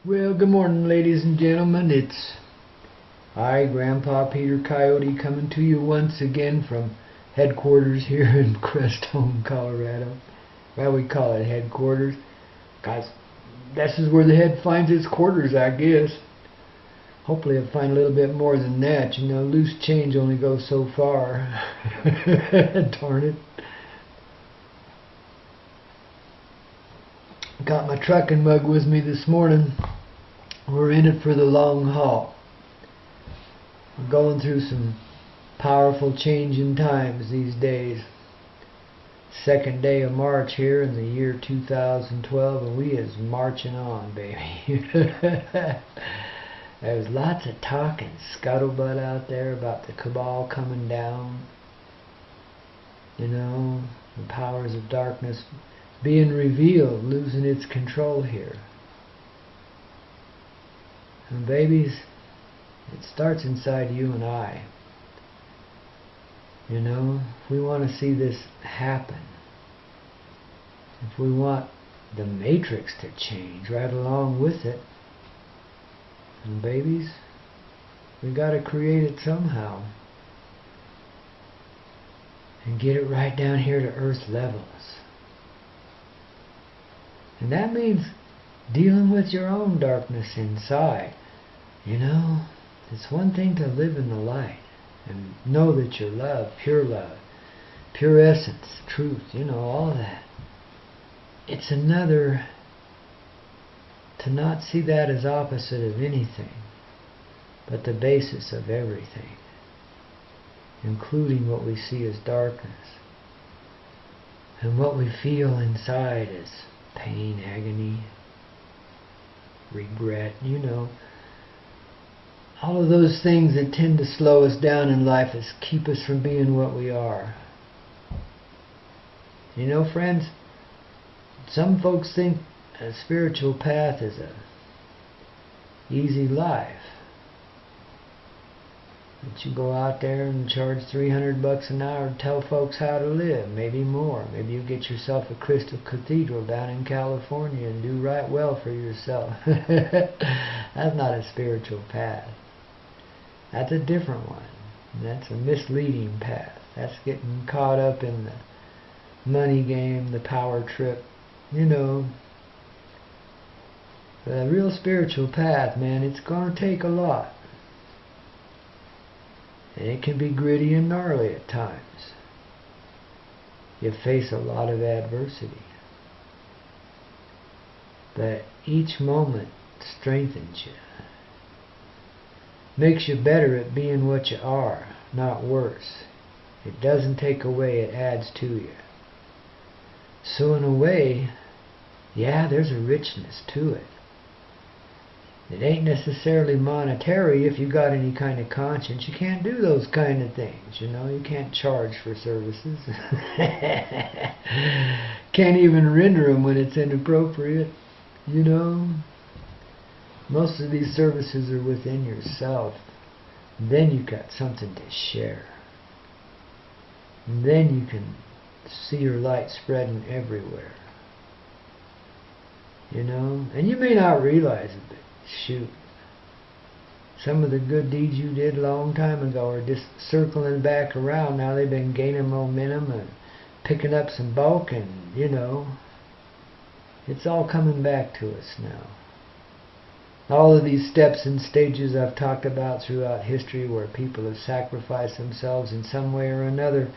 Well, good morning, ladies and gentlemen. It's I, Grandpa Peter Koyote, coming to you once again from headquarters here in Crestone, Colorado. Well, we call it headquarters, because this is where the head finds its quarters, I guess. Hopefully I'll find a little bit more than that. You know, loose change only goes so far. Darn it. Got my trucking mug with me this morning. We're in it for the long haul. We're going through some powerful changing times these days. Second day of March here in the year 2012, and we is marching on, baby. There's lots of talk and scuttlebutt out there about the cabal coming down. You know, the powers of darkness being revealed, losing its control here. And babies, it starts inside you and I. You know, if we want to see this happen, if we want the matrix to change right along with it, and babies, we got to create it somehow and get it right down here to earth levels. And that means dealing with your own darkness inside. You know, it's one thing to live in the light and know that you're love, pure essence, truth, you know, all of that. It's another to not see that as opposite of anything, but the basis of everything, including what we see as darkness. And what we feel inside is pain, agony, regret, you know. All of those things that tend to slow us down in life is keep us from being what we are. You know, friends, some folks think a spiritual path is a easy life. That you go out there and charge $300 an hour to tell folks how to live, maybe more. Maybe you get yourself a crystal cathedral down in California and do right well for yourself. That's not a spiritual path. That's a different one. That's a misleading path. That's getting caught up in the money game, the power trip, you know. The real spiritual path, man, it's going to take a lot. And it can be gritty and gnarly at times. You face a lot of adversity. But each moment strengthens you. Makes you better at being what you are, not worse. It doesn't take away, it adds to you. So in a way, yeah, there's a richness to it. It ain't necessarily monetary if you got any kind of conscience. You can't do those kind of things, you know. You can't charge for services. Can't even render them when it's inappropriate, you know. Most of these services are within yourself. Then you got something to share. And then you can see your light spreading everywhere. You know, and you may not realize it, but shoot, some of the good deeds you did a long time ago are just circling back around. Now they've been gaining momentum and picking up some bulk, and you know, it's all coming back to us now. All of these steps and stages I've talked about throughout history where people have sacrificed themselves in some way or another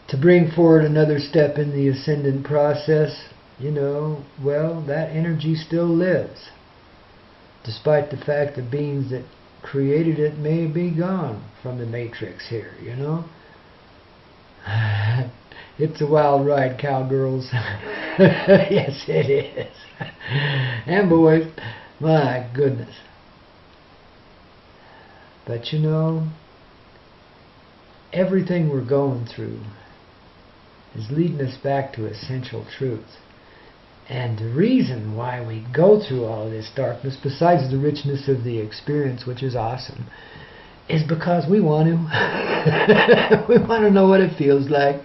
to bring forward another step in the ascendant process, you know, well, that energy still lives. Despite the fact the beings that created it may be gone from the matrix here, you know. It's a wild ride, cowgirls. Yes, it is. And boys, my goodness. But you know, everything we're going through is leading us back to essential truth. And the reason why we go through all of this darkness, besides the richness of the experience, which is awesome, is because we want to. We want to know what it feels like.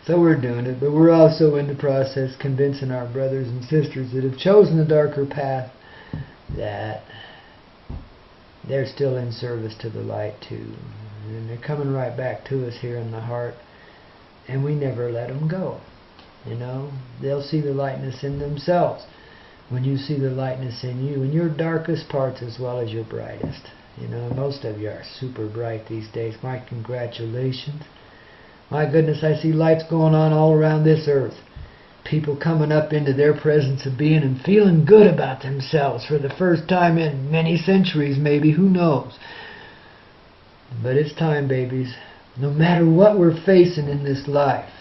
So we're doing it, but we're also in the process convincing our brothers and sisters that have chosen the darker path that they're still in service to the light too. And they're coming right back to us here in the heart. And we never let them go. You know, they'll see the lightness in themselves when you see the lightness in you, in your darkest parts as well as your brightest. You know, most of you are super bright these days. My congratulations. My goodness, I see lights going on all around this earth. People coming up into their presence of being and feeling good about themselves for the first time in many centuries, maybe, who knows. But it's time, babies. No matter what we're facing in this life,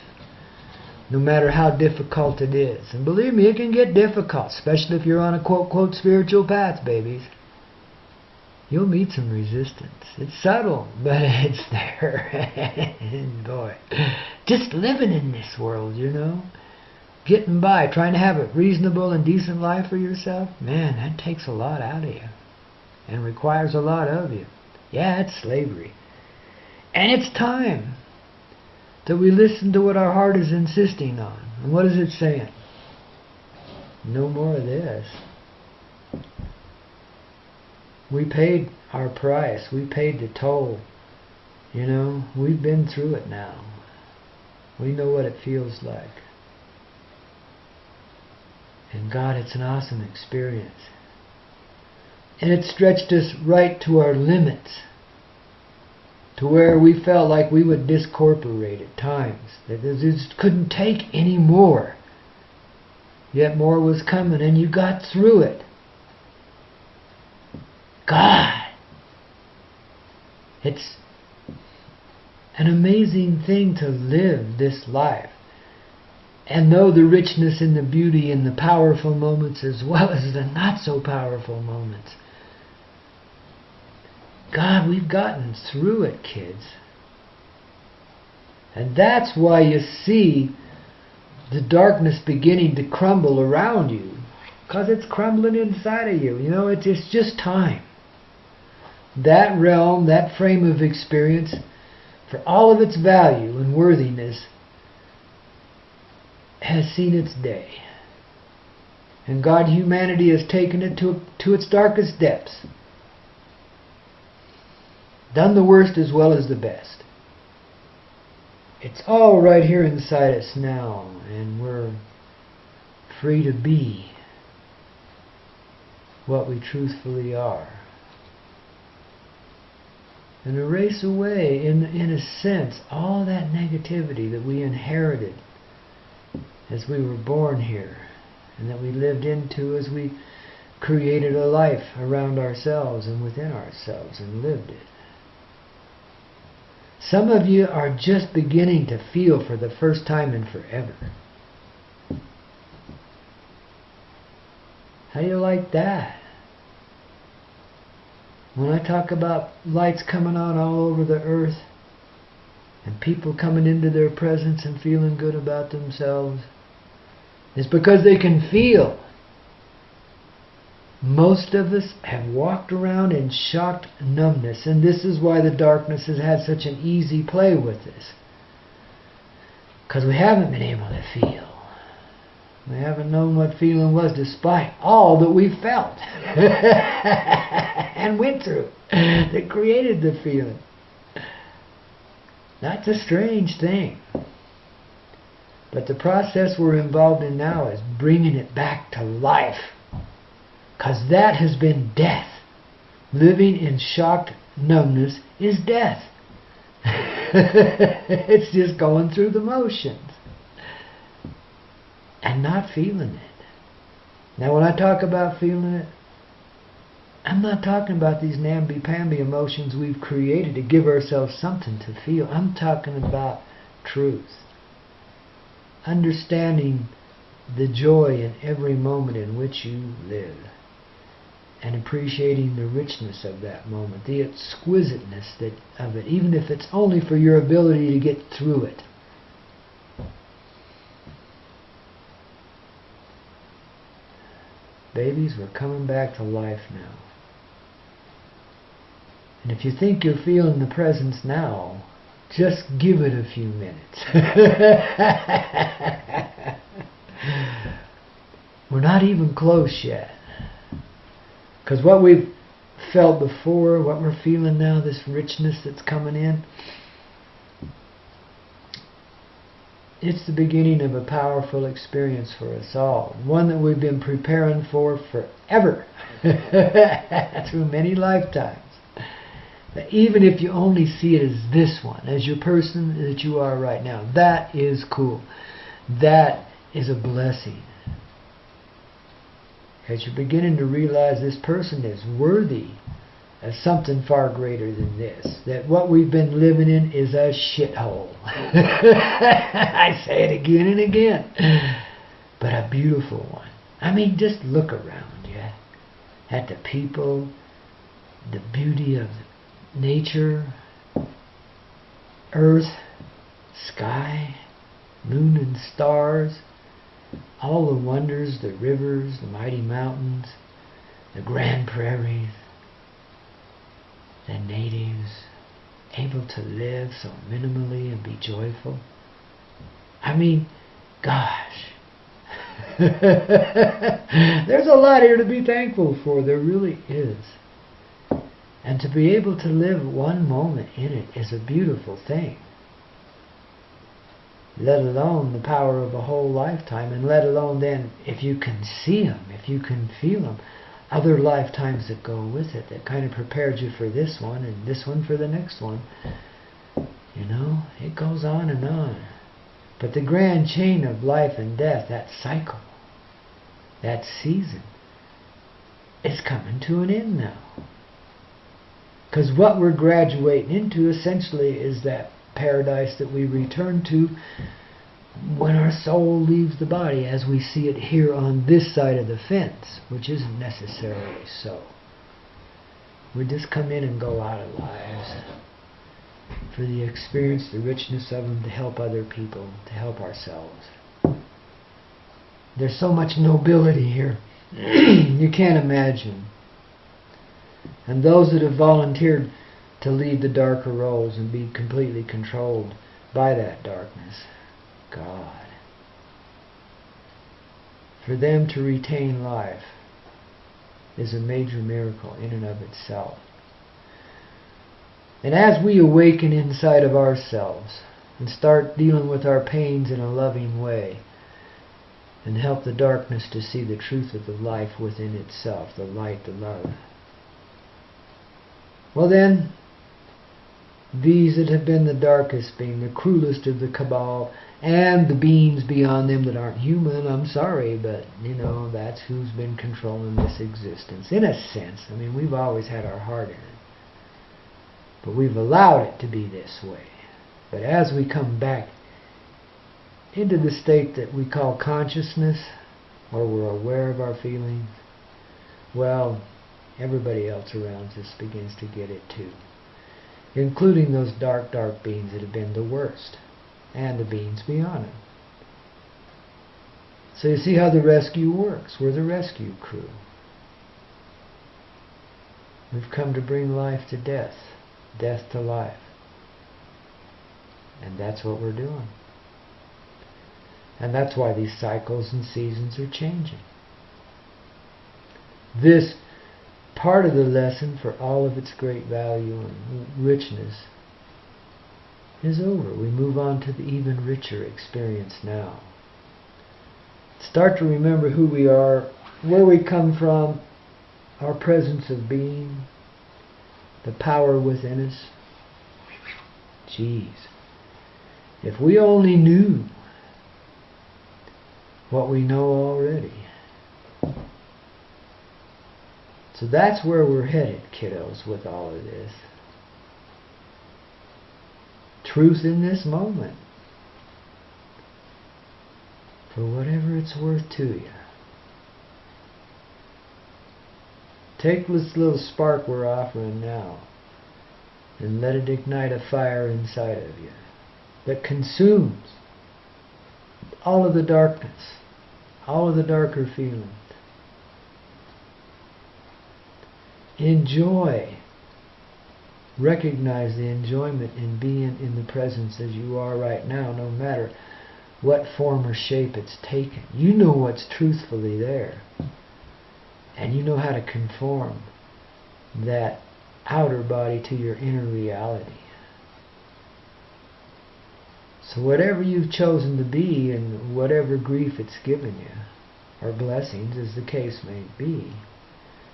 no matter how difficult it is, and believe me, it can get difficult, especially if you're on a quote-quote spiritual path, babies. You'll meet some resistance. It's subtle, but it's there. Boy, just living in this world, you know, getting by, trying to have a reasonable and decent life for yourself, man, that takes a lot out of you and requires a lot of you. Yeah, it's slavery. And it's time that we listen to what our heart is insisting on. And what is it saying? No more of this. We paid our price. We paid the toll. You know, we've been through it now. We know what it feels like. And God, it's an awesome experience. And it stretched us right to our limits, to where we felt like we would discorporate at times, that it just couldn't take any more. Yet more was coming, and you got through it. God! It's an amazing thing to live this life and know the richness and the beauty and the powerful moments as well as the not so powerful moments. God, we've gotten through it, kids. And that's why you see the darkness beginning to crumble around you. Because it's crumbling inside of you. You know, it's just time. That realm, that frame of experience, for all of its value and worthiness, has seen its day. And God, humanity has taken it to its darkest depths. Done the worst as well as the best. It's all right here inside us now, and we're free to be what we truthfully are. And erase away, in a sense, all that negativity that we inherited as we were born here, and that we lived into as we created a life around ourselves and within ourselves and lived it. Some of you are just beginning to feel for the first time in forever. How do you like that? When I talk about lights coming on all over the earth and people coming into their presence and feeling good about themselves, it's because they can feel. Most of us have walked around in shocked numbness, and this is why the darkness has had such an easy play with us. Because we haven't been able to feel. We haven't known what feeling was despite all that we felt and went through that created the feeling. That's a strange thing. But the process we're involved in now is bringing it back to life. Because that has been death. Living in shocked numbness is death. It's just going through the motions and not feeling it. Now when I talk about feeling it, I'm not talking about these namby-pamby emotions we've created to give ourselves something to feel. I'm talking about truth. Understanding the joy in every moment in which you live. And appreciating the richness of that moment, the exquisiteness of it, even if it's only for your ability to get through it. Babies, we're coming back to life now. And if you think you're feeling the presence now, just give it a few minutes. We're not even close yet. Because what we've felt before, what we're feeling now, this richness that's coming in, it's the beginning of a powerful experience for us all. One that we've been preparing for forever. Through many lifetimes. Even if you only see it as this one, as your person that you are right now, that is cool. That is a blessing. Because you're beginning to realize this person is worthy of something far greater than this. That what we've been living in is a shithole. I say it again and again. But a beautiful one. I mean, just look around you at the people, the beauty of nature, earth, sky, moon and stars, all the wonders, the rivers, the mighty mountains, the grand prairies, the natives, able to live so minimally and be joyful. I mean, gosh. There's a lot here to be thankful for. There really is. And to be able to live one moment in it is a beautiful thing. Let alone the power of a whole lifetime, and let alone then, if you can see them, if you can feel them, other lifetimes that go with it, that kind of prepared you for this one, and this one for the next one. You know, it goes on and on. But the grand chain of life and death, that cycle, that season, is coming to an end now. Because what we're graduating into essentially is that paradise that we return to when our soul leaves the body, as we see it here on this side of the fence, which isn't necessarily so. We just come in and go out of lives for the experience, the richness of them, to help other people, to help ourselves. There's so much nobility here. You can't imagine. And those that have volunteered to lead the darker roles and be completely controlled by that darkness, God. For them to retain life is a major miracle in and of itself. And as we awaken inside of ourselves and start dealing with our pains in a loving way, and help the darkness to see the truth of the life within itself, the light, the love, well then, these that have been the darkest, being the cruelest of the cabal, and the beings beyond them that aren't human, I'm sorry, but, you know, that's who's been controlling this existence. In a sense, I mean, we've always had our heart in it. But we've allowed it to be this way. But as we come back into the state that we call consciousness, or we're aware of our feelings, well, everybody else around us begins to get it too. Including those dark, dark beings that have been the worst, and the beings beyond them. So you see how the rescue works. We're the rescue crew. We've come to bring life to death, death to life. And that's what we're doing. And that's why these cycles and seasons are changing. This part of the lesson, for all of its great value and richness, is over. We move on to the even richer experience now. Start to remember who we are, where we come from, our presence of being, the power within us. Jeez. If we only knew what we know already. So that's where we're headed, kiddos, with all of this. Truth in this moment. For whatever it's worth to you. Take this little spark we're offering now and let it ignite a fire inside of you that consumes all of the darkness, all of the darker feelings. Enjoy. Recognize the enjoyment in being in the presence as you are right now, no matter what form or shape it's taken. You know what's truthfully there. And you know how to conform that outer body to your inner reality. So whatever you've chosen to be and whatever grief it's given you, or blessings as the case may be,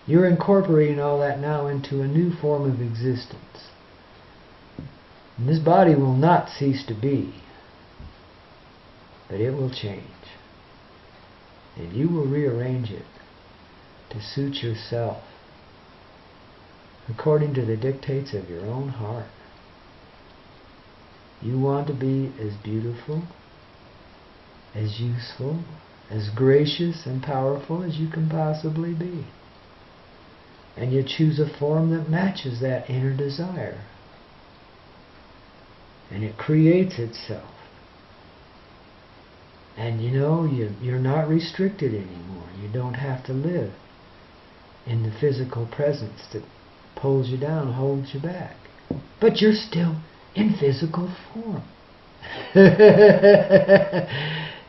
you're incorporating all that now into a new form of existence. And this body will not cease to be, but it will change. And you will rearrange it to suit yourself according to the dictates of your own heart. You want to be as beautiful, as useful, as gracious and powerful as you can possibly be. And you choose a form that matches that inner desire. And it creates itself. And you know, you're not restricted anymore. You don't have to live in the physical presence that pulls you down, holds you back. But you're still in physical form.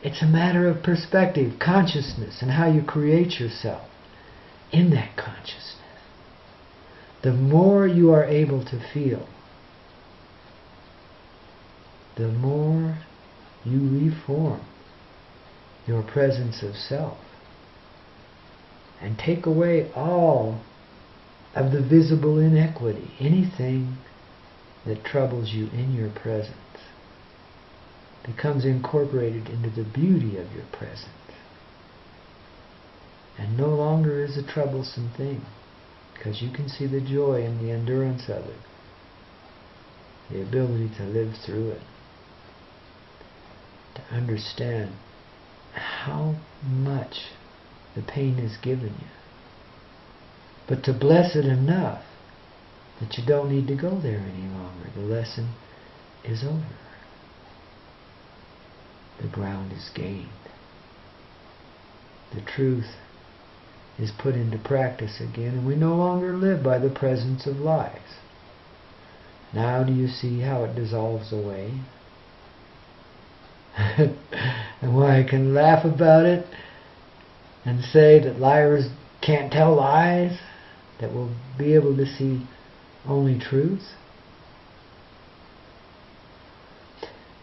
It's a matter of perspective, consciousness, and how you create yourself in that consciousness. The more you are able to feel, the more you reform your presence of self and take away all of the visible inequity, anything that troubles you in your presence becomes incorporated into the beauty of your presence and no longer is a troublesome thing, because you can see the joy and the endurance of it, the ability to live through it, to understand how much the pain has given you, but to bless it enough that you don't need to go there any longer. The lesson is over. The ground is gained. The truth is put into practice again, and we no longer live by the presence of lies. Now do you see how it dissolves away? And why I can laugh about it and say that liars can't tell lies, that we'll be able to see only truth.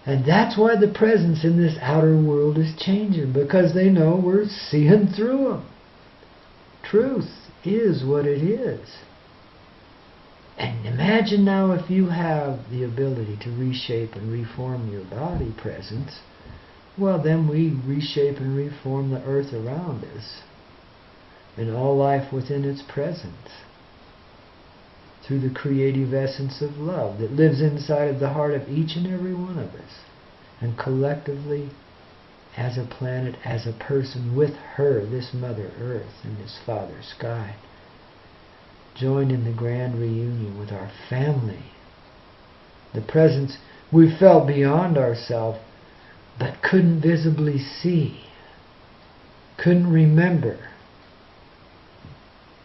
And that's why the presence in this outer world is changing, because they know we're seeing through them. Truth is what it is. And imagine now if you have the ability to reshape and reform your body presence, well then we reshape and reform the earth around us and all life within its presence through the creative essence of love that lives inside of the heart of each and every one of us, and collectively as a planet, as a person with her, this Mother Earth and this Father Sky, joined in the grand reunion with our family. The presence we felt beyond ourselves but couldn't visibly see, couldn't remember,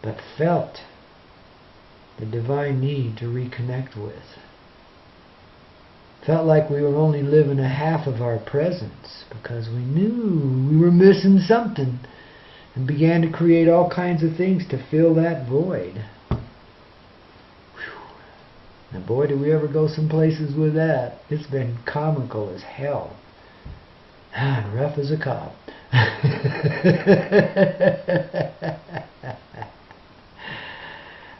but felt the divine need to reconnect with. Felt like we were only living a half of our presence because we knew we were missing something and began to create all kinds of things to fill that void. And boy, did we ever go some places with that. It's been comical as hell. And rough as a cop.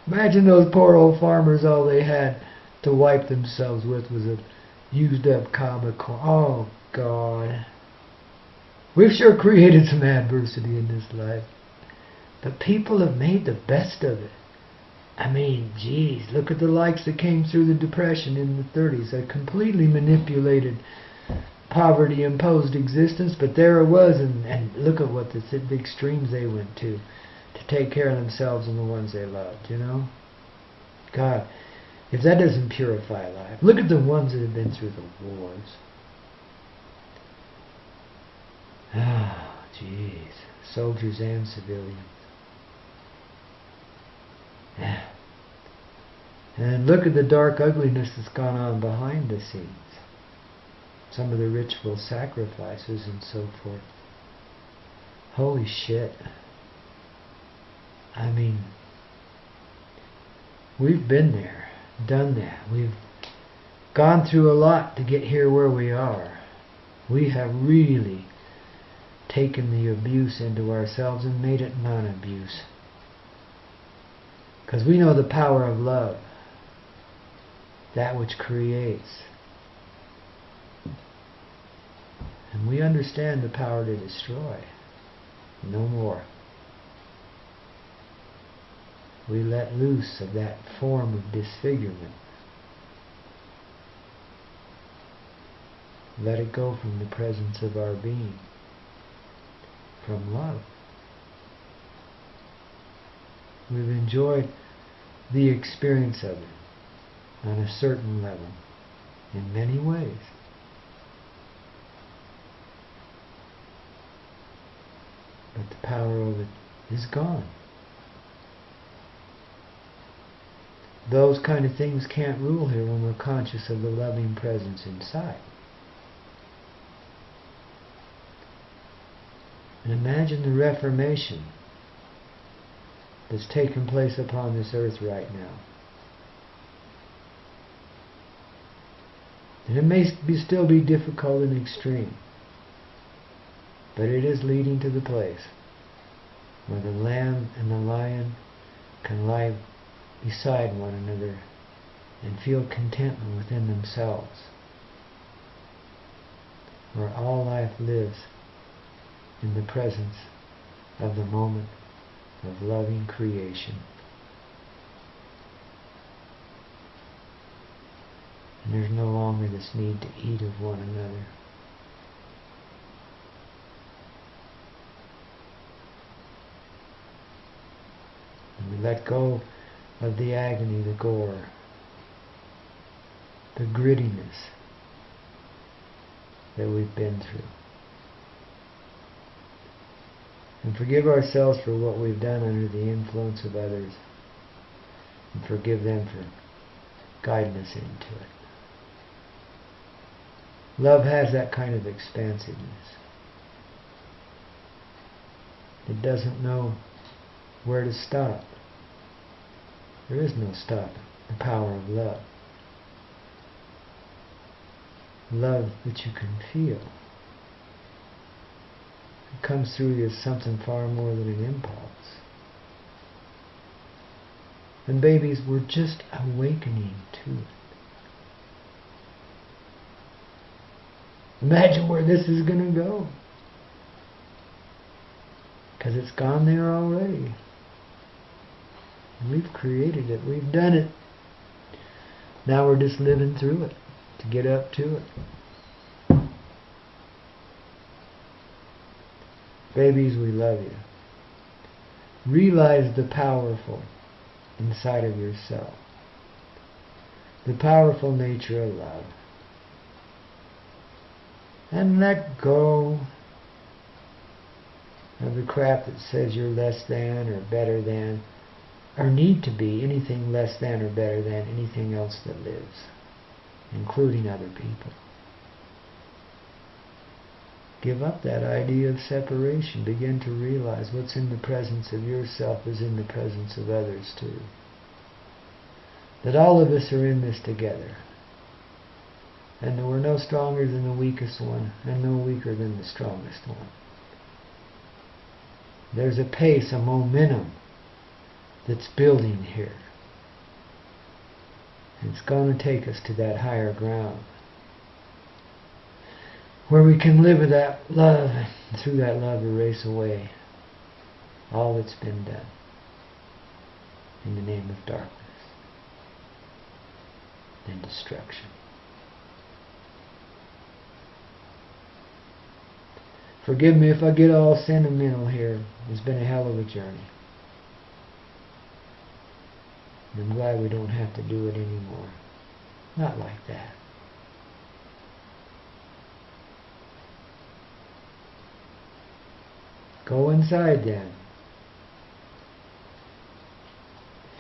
Imagine those poor old farmers, all they had to wipe themselves with was a used up comical. Oh God. We've sure created some adversity in this life. But people have made the best of it. I mean, geez, look at the likes that came through the Depression in the 30s. A completely manipulated, poverty-imposed existence, but there it was, and look at what the extremes they went to take care of themselves and the ones they loved, you know? God, if that doesn't purify life, look at the ones that have been through the wars. Ah, jeez, soldiers and civilians. Yeah. And look at the dark ugliness that's gone on behind the scenes. Some of the ritual sacrifices and so forth. Holy shit. I mean, we've been there, done that. We've gone through a lot to get here where we are. We have really taken the abuse into ourselves and made it non-abuse. Because we know the power of love, that which creates. And we understand the power to destroy. No more. We let loose of that form of disfigurement. Let it go from the presence of our being, from love. We've enjoyed the experience of it on a certain level, in many ways. But the power of it is gone. Those kind of things can't rule here when we're conscious of the loving presence inside. And imagine the reformation that's taken place upon this earth right now. And it may still be difficult and extreme, but it is leading to the place where the lamb and the lion can lie beside one another and feel contentment within themselves, where all life lives in the presence of the moment of loving creation. And there's no longer this need to eat of one another. And we let go of the agony, the gore, the grittiness that we've been through. And forgive ourselves for what we've done under the influence of others. And forgive them for guiding us into it. Love has that kind of expansiveness. It doesn't know where to stop. There is no stopping the power of love. Love that you can feel. It comes through you as something far more than an impulse. And babies, we're just awakening to it. Imagine where this is going to go. Because it's gone there already. And we've created it. We've done it. Now we're just living through it to get up to it. Babies, we love you. Realize the powerful inside of yourself. The powerful nature of love. And let go of the crap that says you're less than or better than, or need to be anything less than or better than anything else that lives, including other people. Give up that idea of separation. Begin to realize what's in the presence of yourself is in the presence of others too. That all of us are in this together. And that we're no stronger than the weakest one, and no weaker than the strongest one. There's a pace, a momentum that's building here. And it's going to take us to that higher ground, where we can live with that love, and through that love erase away all that's been done in the name of darkness and destruction. Forgive me if I get all sentimental here. It's been a hell of a journey. And I'm glad we don't have to do it anymore. Not like that. Go inside then.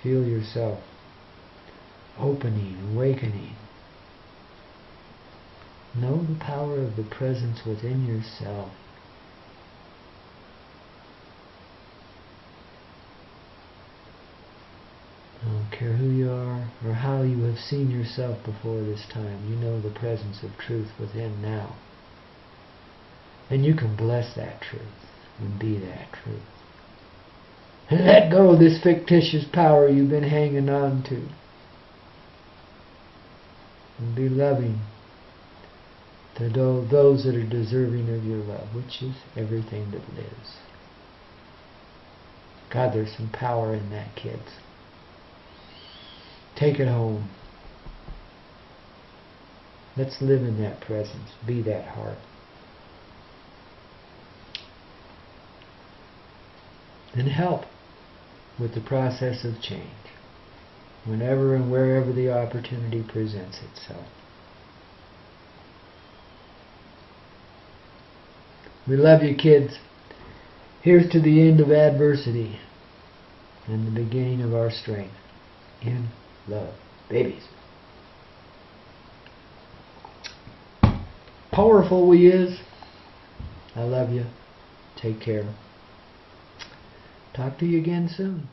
Feel yourself opening, awakening. Know the power of the presence within yourself. care who you are or how you have seen yourself before this time. You know the presence of truth within now. And you can bless that truth and be that truth. And let go of this fictitious power you've been hanging on to. And be loving to those that are deserving of your love, which is everything that lives. God, there's some power in that, kids. Take it home. Let's live in that presence. Be that heart. And help with the process of change whenever and wherever the opportunity presents itself. We love you, kids. Here's to the end of adversity and the beginning of our strength in love. Babies. Powerful we is. I love you. Take care. Talk to you again soon.